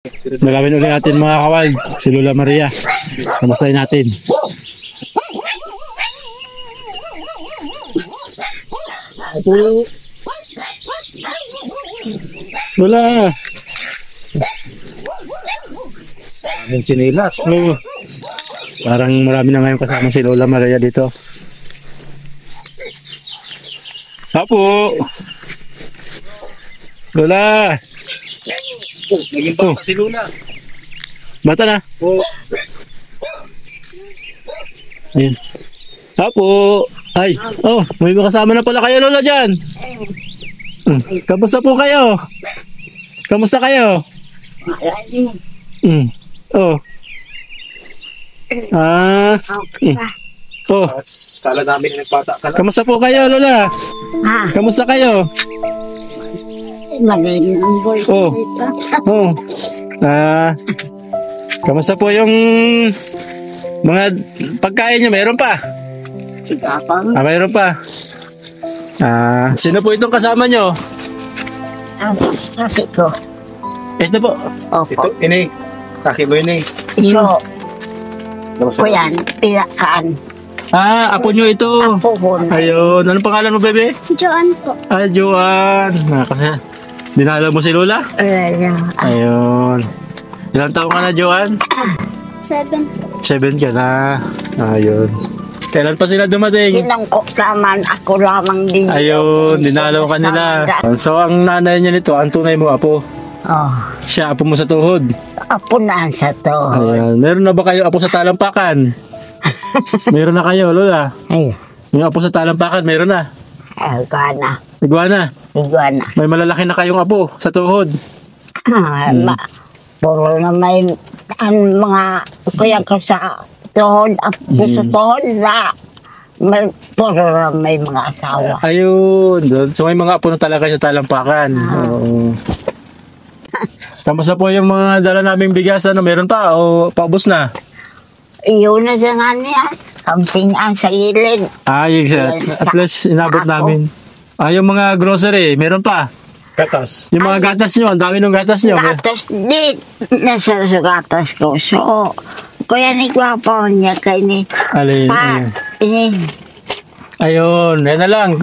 Nalamin ulit natin mga kawal, si Lola Maria. Kamustahin natin. Lola! Maraming chinilas. Oh. Parang marami na ngayon kasama si Lola Maria dito. Apo! Lola! Naging bata si Lola. Bata na? Oo. Ayan. Apo! Ay! Oh! May kasama na pala kayo, Lola, dyan! Kamusta po kayo? Kamusta kayo? Oh. Oh. Kala namin nagpata ka na. Kamusta po kayo, Lola? Kamusta kayo? Magaling ang boy. Oh. Oh. Kamusta po yung mga pagkain nyo? Mayroon pa? Mayroon pa. Sino po itong kasama nyo? Ate ko. Ito po. Opo. Ito, ini. Kaki mo ini. So, ko yan, pinakaan. Apo nyo ito. Apo ko na. Ayun. Anong pangalan mo, bebe? Joan po. Joan. Kasi dinala mo si Lola? Ayun. Ilang taong ka na, Joan? 7. 7 ka na. Ayun. Kailan pa sila dumating? Sinangkok naman, ako lamang din. Ayun, dinalaw ka nila. So, ang nanay niya nito, ang tunay mo, apo. Oh, Siya, apo mo sa tuhod. apo na sa to. Ayan. Meron na ba kayo apo sa talampakan? Meron na kayo, Lola. Ay, Yung apo sa talampakan, meron na. iguana. Iguana. Iguana. May malalaki na kayong apo sa tuhod. Puro na may mga kuya ko sa tuhod, apo sa tuhod na. Puro na may mga asawa. Ayun. So, may mga apo na talaga sa talampakan. Oo. Kamusta po yung mga dala naming bigas? Ano, meron pa o paubos na? Iyon na sa nga niya. Kampingan sa ilid. At least inabot Ako. namin. Yung mga grocery, meron pa. Gatas. Yung mga gatas nyo, ang dami ng gatas nyo. Gatas din. Nasa sa gatas ko. So, kuya ni Gwapo niya kay ni Alin, Pa. ayun, yan na lang.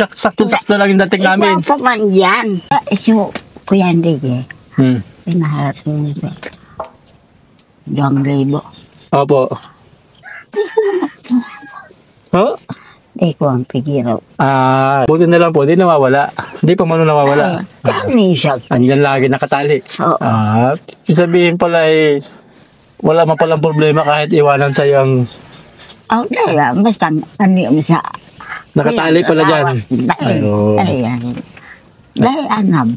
Sakto-sakto lang yung dating namin. Gwapo man yan. So, kuya hindi eh. Pinaharas mo nito. 2,000. Opo. Oh? Di ko ang pigiro. Buti na lang po, di nawawala. Di pa man nawawala. Saan siya? Andyan lagi nakatali. Oo. Sabihin pala wala man palang problema kahit iwanan sa yung Oh, kaya basta ano yung sa... nakatali pala dyan. Ayun. Ayan. Dahil anab.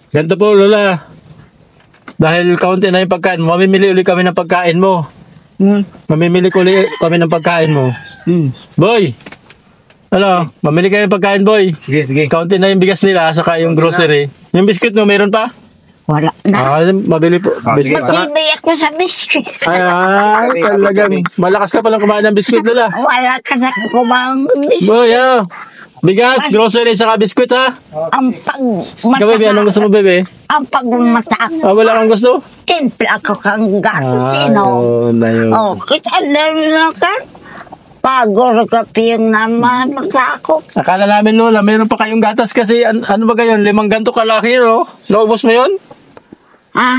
Ganito po, Lola. Dahil kaunti na yung pagkain mo, mamimili ulit kami ng pagkain mo. Mamimili ulit kami ng pagkain mo. Boy! Ano? Mamili kayo ng pagkain, boy. Sige, sige. Kaunti na yung bigas nila, saka yung grocery. Yung biscuit mo, meron pa? Wala na. Mabili po. Biscuit saka... Matibay ako sa biscuit. Talagang malakas ka palang kumain ng biscuit, Lola. Wala ka sa kumang biscuit. Boy, bigas, grocery, saka biscuit, ha? Ang pagmata. Ikaw, bebe, anong gusto mo, bebe? Ang pagmata ako. Wala kang gusto? Simple ako kang gasino. Ayun. Oh, kita na ka. Pagor ka piyong naman ako. Akala namin, Lola, mayroon pa kayong gatas kasi ano ba gayon? 5 ganto kalaki, no? Naubos mo yun?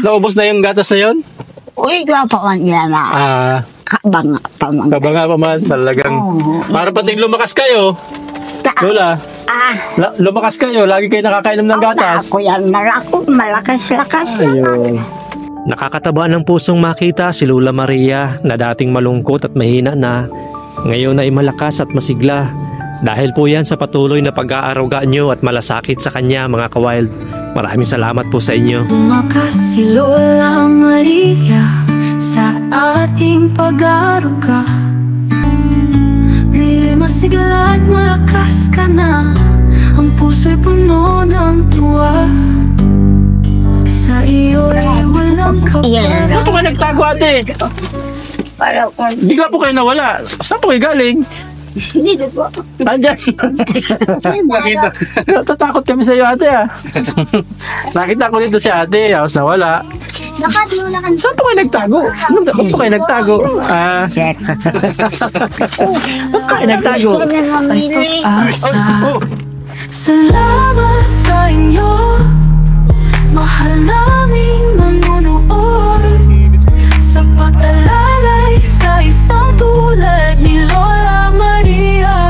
Naubos na yung gatas na yun? Uy, gwapo man yan na. Kabanga pa man. Kabanga pa man, talagang. Para pating lumakas kayo, Lola. Lumakas kayo, lagi kayo nakakainom ng gatas. Ako yan, malakas-lakas. Ayun. Nakakataba ng pusong makita si Lola Maria na dating malungkot at mahina na, ngayon ay malakas at masigla. Dahil po yan sa patuloy na pag-aaruga nyo at malasakit sa kanya, mga kawild. Maraming salamat po sa inyo. Umakas si Lola Maria sa ating pag-aaruga. Ngayon masigla at malakas ka na, ang puso'y puno ng tuwa. Sa iyo'y walang Saan po kayo nagtago, ate? Para kung Bigla po kayo nawala. Saan po kayo galing? Dito po. Andyan. Nakita. Tatakot kami sa iyo, ate, ah. Nakita ko dito si ate, tapos nawala. Saan po kayo nagtago? Saan po kayo nagtago? Ah, saan po kayo nagtago? Gusto na mamili. Asa. Salamat sa inyo, mahal naming manunood, sa pag-alalay sa isang tulad ni Lola Maria.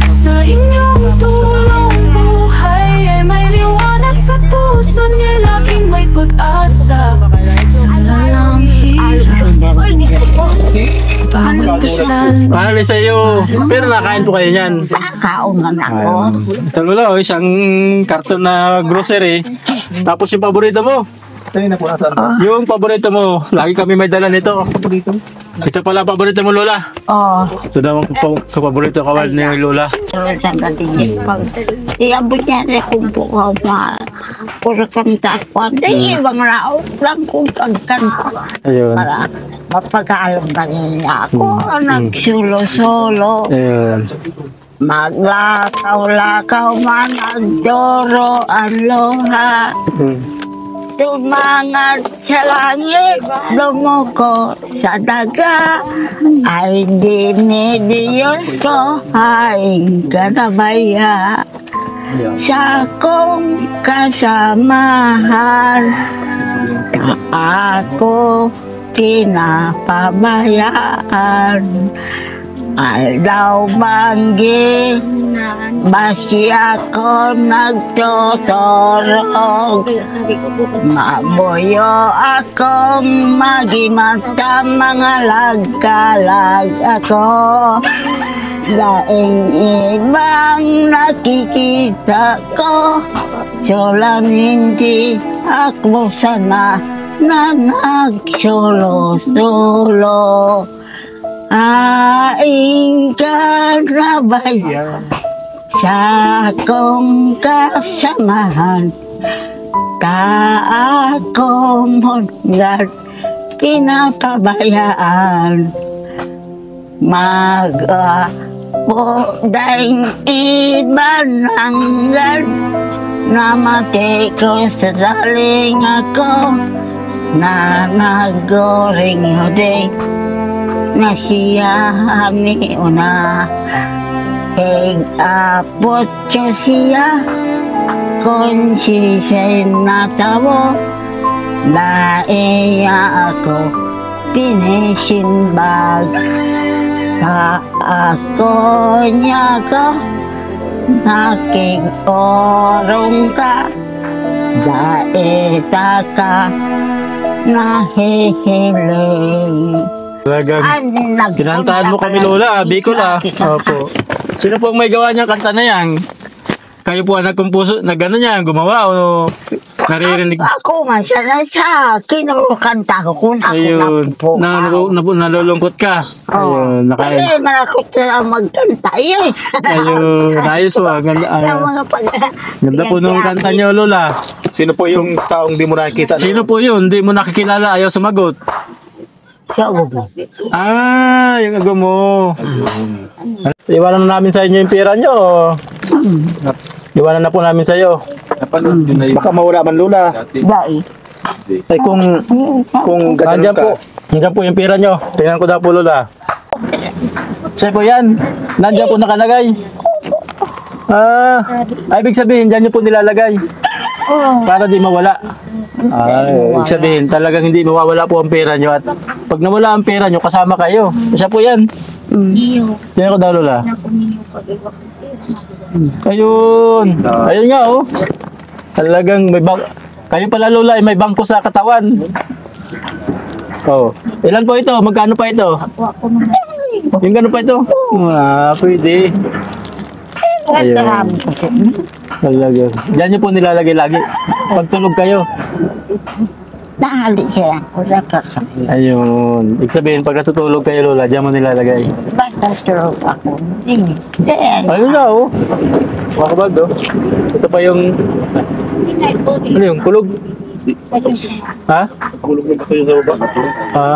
Sa inyong tulong buhay ay may liwanag sa puso niya, laging may pag-asa sa lalang hirap. Bawat dasal Mahal sa iyo. Pero nakain po kayo niyan. Kaunan ako. Ito Lola, oh, isang karton na grocery. Tapos yung paborito mo. Sa'yo na po nasan. Yung paborito mo. Lagi kami may dala nito. Ito pala paborito mo, Lola. Oh, Ito daw ang paborito kawal ni Lola. sa galing. Pag iabot niya rin kung bukaw ma. Puro kanta ko. Dahil ibang raot lang kung pagkanta. Ayun. Para mapag-aalam na niya ako. Nagsulo-solo. Ayun. Maglakaw-lakaw man ang doro, aloha. Tumangat sa langit, lumuko sa daga. Ay dinidiyos ko, haing kanabaya. Sa kong kasamahan, na ako pinapabayaan. Alaw banggi, basi ako nagtuturog. Mabuyo akong magimata, mga lagkalag ako. Daing ibang nakikita ko, sulang hindi ako sana na nagsulo-sulo. Aing karabaya sa akong kasamahan, ta akong hanggang pinapabayaan. Mag-apodang ibananggan, namati ko sa daling ako, na nagoring-huding na siya ni una. Apot ko siya kung sisay natawo, na iya ako pinisimbag. Sa ako niya ko nakig-orong ka, daeta ka nahihiling. Talagang kinantahan mo kami, Lola. Bicol, ah. Opo. Sino po ang may gawa niyang kanta na yan? Kayo po ang nagkumpuso, nag-ano niya, gumawa o naririnig? Ako man sana sa kinukanta ko kung ako Ayun. napupo. Nalulungkot ka. Ayun. Nakain. Dali, marakot na magkanta yun. Ayun. Ayos po. Ganda, Sa mga pag... ganda po nung kanta niyo, Lola. Sino po yung taong di mo nakikita? Sino po yun? Hindi mo nakikilala. Ayaw sumagot. Sa ubo. Ah, yung ago mo. Iwanan na namin sa inyo yung pera nyo. Iwanan na po namin sa iyo. Baka mawala man, Lola. Dai. Ay, kung Nandiyan gano'n po. ka. Nandiyan po yung pera nyo. Tingnan ko daw po, Lola. Sa'yo po yan. Nandiyan po nakalagay. Ah, ibig sabihin, dyan nyo po nilalagay. Para di mawala. Ay, ibig sabihin, talagang hindi mawawala po ang pera nyo. At pag nawala ang pera nyo, kasama kayo. Siya po yan. Tingnan ko daw, Lola. Ayun. Ayun nga, oh. Talagang may kayo pala, Lola, ay may bangko sa katawan. Oh. Ilan po ito? Magkano pa ito? Yung gano'n pa ito? Ah, pwede. Ayun. Talaga. Diyan nyo po nilalagay lagi. Pag tulog kayo. Nahali sila. Wala ka sa... Ayun. Ibig sabihin, pag natutulog kayo, Lola, diyan mo nilalagay. Basta tulog ako. Hindi. Ayun na, oh. Makabag, oh. Ito pa yung... Ano yung kulog? Ha? Kulog na gusto yung sa baba. Ha?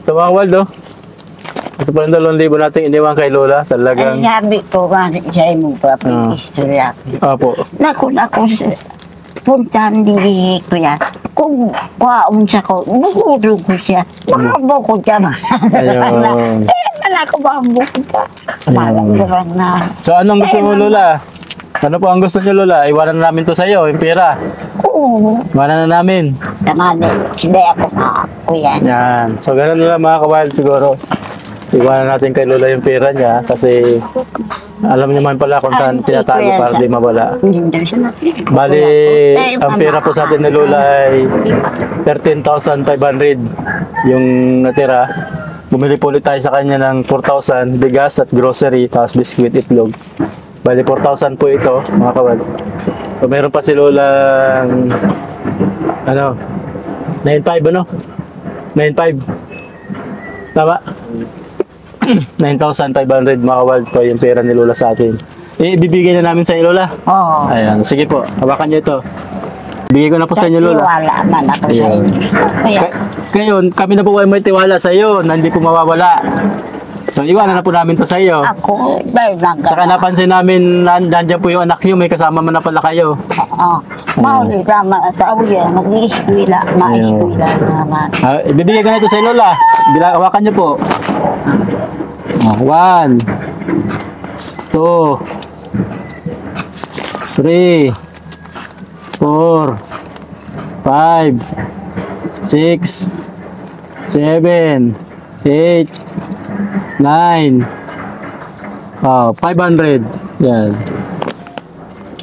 Ito mga Waldo. Ito pa yung 2,000 natin iniwan kay Lola. Ay, Talagang, sabi ko nga sa imo pa, istorya. opo. Naku, puntahan di ko yan. Kung kwaon siya ko, bukuro ko siya. Makabaw ko siya. Ayun. Malako ba ang buko siya? Malang na. So, anong gusto mo, Lola? Ano po ang gusto niyo, Lola? Iwanan na namin to sa iyo, yung pera. Oo. Iwanan na namin. Tamani, hindi ako na kuya. Yan. So, ganun na lang mga kabayan siguro. Iwanan natin kay Lola yung pera niya kasi alam niyo man pala kung saan tinatago para di mawala. Hindi siya natin. Bali, ang pera po sa atin ni Lola ay 13,500 yung natira. Bumili po ulit tayo sa kanya ng 4,000 bigas at grocery, tapos biscuit, itlog. Bali, 4,000 po ito, mga kawal. So, meron pa si Lola ano, 9,500 ano? 9,500. Tama? 9,500 mga kawal po yung pera ni Lola sa atin. Ibibigay na namin sa iyo, Lola. Oo. Ayan, sige po, hawakan niyo ito. Bigay ko na po sa inyo, Lola. Wala man ako sa Ayun. inyo. Kaya, Kayo, kami na po ay may tiwala sa iyo na hindi po mawawala. So, iwanan na po namin to sa iyo. ako, dahil lang ka. Saka napansin namin, nandiyan po yung anak niyo, may kasama man na pala kayo. Oo. Mauli tama sa uya, mag-iiskwila, maiskwila naman. Ibibigay ko na ito sa iyo, Lola. Hawakan niyo po. 1, 2, 3, 4, 5, 6, 7, 8, 9, 500. Yan.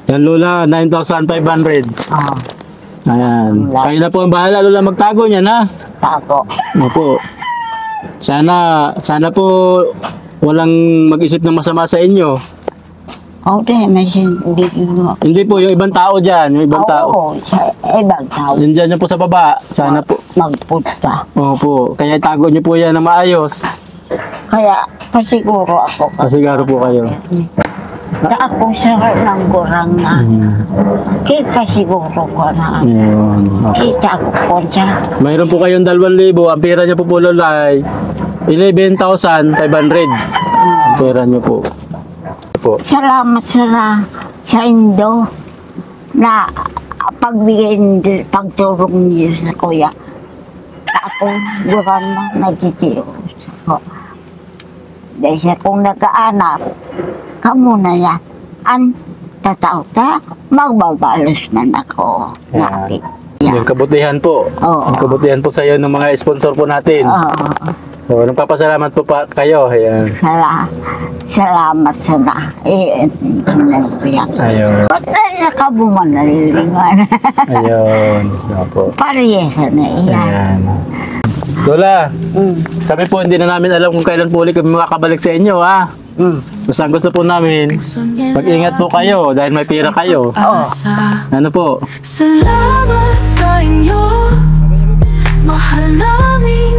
Yan, Lola, 9,500. Oo. Ayan. Kayo na po ang bahala, Lola, magtago niyan, ha? Tako. Opo. Sana po walang mag-isip ng masama sa inyo. Oo, may hindi mo. Hindi po, yung ibang tao dyan, yung ibang tao. Oo, sa ibang tao. Yan dyan po sa baba. Sana po. Magpunta. Opo. Kaya tago niyo po yan na maayos. Kaya, pasiguro ako. Kasigaro po kayo. Na ako sa ng gurang na. Kaya pasiguro ko na. Ayun. Opo. Kita ko po siya. Mayroon po kayong 2,000. Ang pera niyo po po, Lola, ay 11,500. Ang pera niyo po. Po. Salamat sa Indo na pagtulong niyo sa kuya. Ako, gurang na nagtitiyo ko. Dahil siya kung nagkaanak, kamo na yan. Ang tatao ta, magbabalos man ako. Laki. Yung kabutihan po. Oo. Yung kabutihan po sa iyo ng mga sponsor po natin. Oo. So, nagpapasalamat po pa kayo. Ayan. Salamat sana. Kuya. Ayun. Ba't na nakabuman na lilingan? Ayun. Opo. Pariyesa na iyan. Ayan. Lola, kami po hindi na namin alam kung kailan po ulit kami makakabalik sa inyo, ha? Basta ang gusto po namin, mag-ingat po kayo dahil may pira kayo. Ano po? Salamat sa inyo, mahal namin.